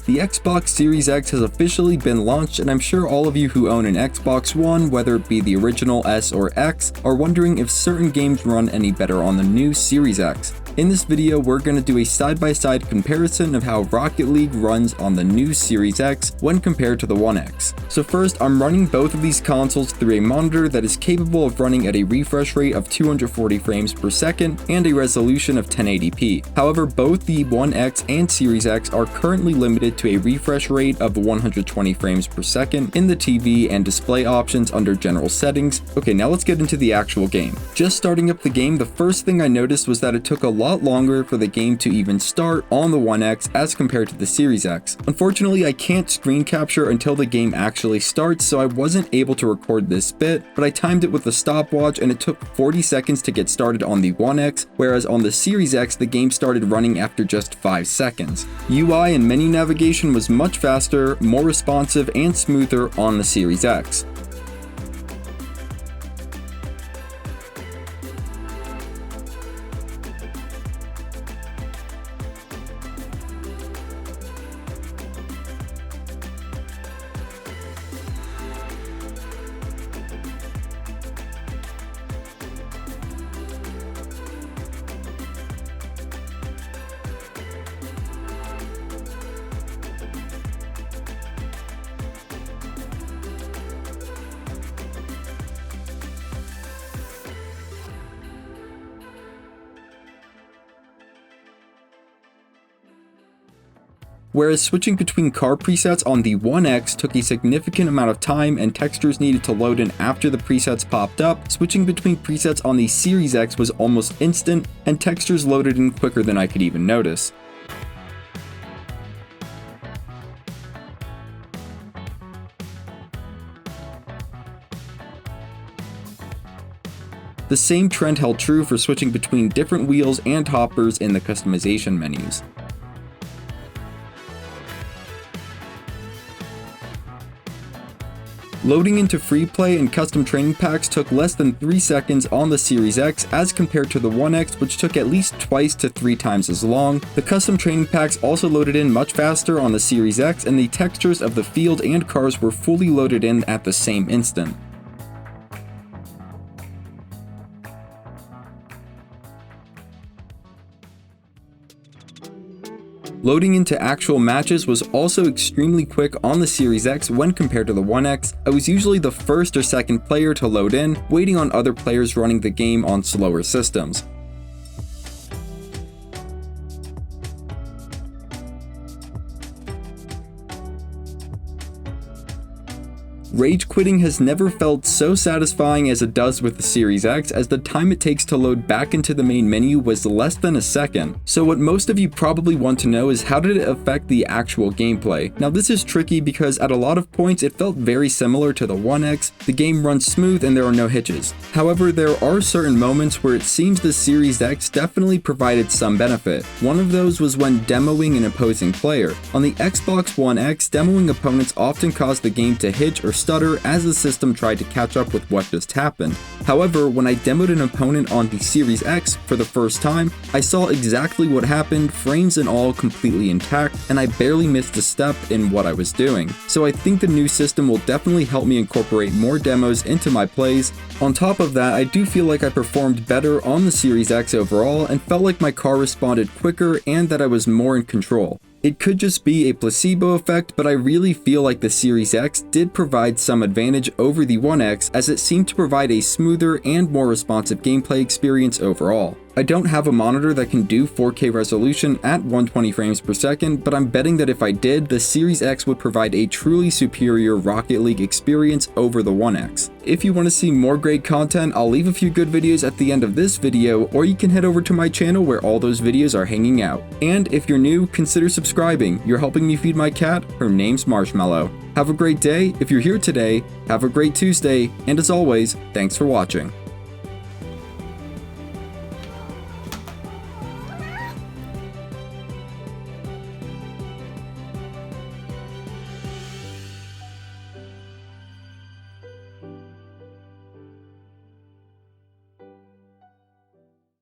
The Xbox Series X has officially been launched, and I'm sure all of you who own an Xbox One, whether it be the original S or X, are wondering if certain games run any better on the new Series X. In this video, we're going to do a side-by-side comparison of how Rocket League runs on the new Series X when compared to the One X. So first, I'm running both of these consoles through a monitor that is capable of running at a refresh rate of 240 frames per second and a resolution of 1080p. However, both the One X and Series X are currently limited to a refresh rate of 120 frames per second in the TV and display options under general settings. Okay, now let's get into the actual game. Just starting up the game, the first thing I noticed was that it took a lot longer for the game to even start on the One X as compared to the Series X. Unfortunately, I can't screen capture until the game actually starts, so I wasn't able to record this bit, but I timed it with a stopwatch and it took 40 seconds to get started on the One X, whereas on the Series X the game started running after just 5 seconds. UI and menu navigation was much faster, more responsive, and smoother on the Series X. Whereas switching between car presets on the One X took a significant amount of time and textures needed to load in after the presets popped up, switching between presets on the Series X was almost instant and textures loaded in quicker than I could even notice. The same trend held true for switching between different wheels and hoppers in the customization menus. Loading into free play and custom training packs took less than 3 seconds on the Series X as compared to the One X, which took at least twice to 3 times as long. The custom training packs also loaded in much faster on the Series X, and the textures of the field and cars were fully loaded in at the same instant. Loading into actual matches was also extremely quick on the Series X when compared to the One X. I was usually the first or second player to load in, waiting on other players running the game on slower systems. Rage quitting has never felt so satisfying as it does with the Series X, as the time it takes to load back into the main menu was less than a second. So what most of you probably want to know is, how did it affect the actual gameplay? Now this is tricky because at a lot of points it felt very similar to the One X. The game runs smooth and there are no hitches. However, there are certain moments where it seems the Series X definitely provided some benefit. One of those was when demoing an opposing player. On the Xbox One X, demoing opponents often caused the game to hitch or stutter as the system tried to catch up with what just happened. However, when I demoed an opponent on the Series X for the first time, I saw exactly what happened, frames and all completely intact, and I barely missed a step in what I was doing. So I think the new system will definitely help me incorporate more demos into my plays. On top of that, I do feel like I performed better on the Series X overall and felt like my car responded quicker and that I was more in control. It could just be a placebo effect, but I really feel like the Series X did provide some advantage over the One X, as it seemed to provide a smoother and more responsive gameplay experience overall. I don't have a monitor that can do 4K resolution at 120 frames per second, but I'm betting that if I did, the Series X would provide a truly superior Rocket League experience over the One X. If you want to see more great content, I'll leave a few good videos at the end of this video, or you can head over to my channel where all those videos are hanging out. And if you're new, consider subscribing. You're helping me feed my cat. Her name's Marshmallow. Have a great day. If you're here today, have a great Tuesday. And as always, thanks for watching.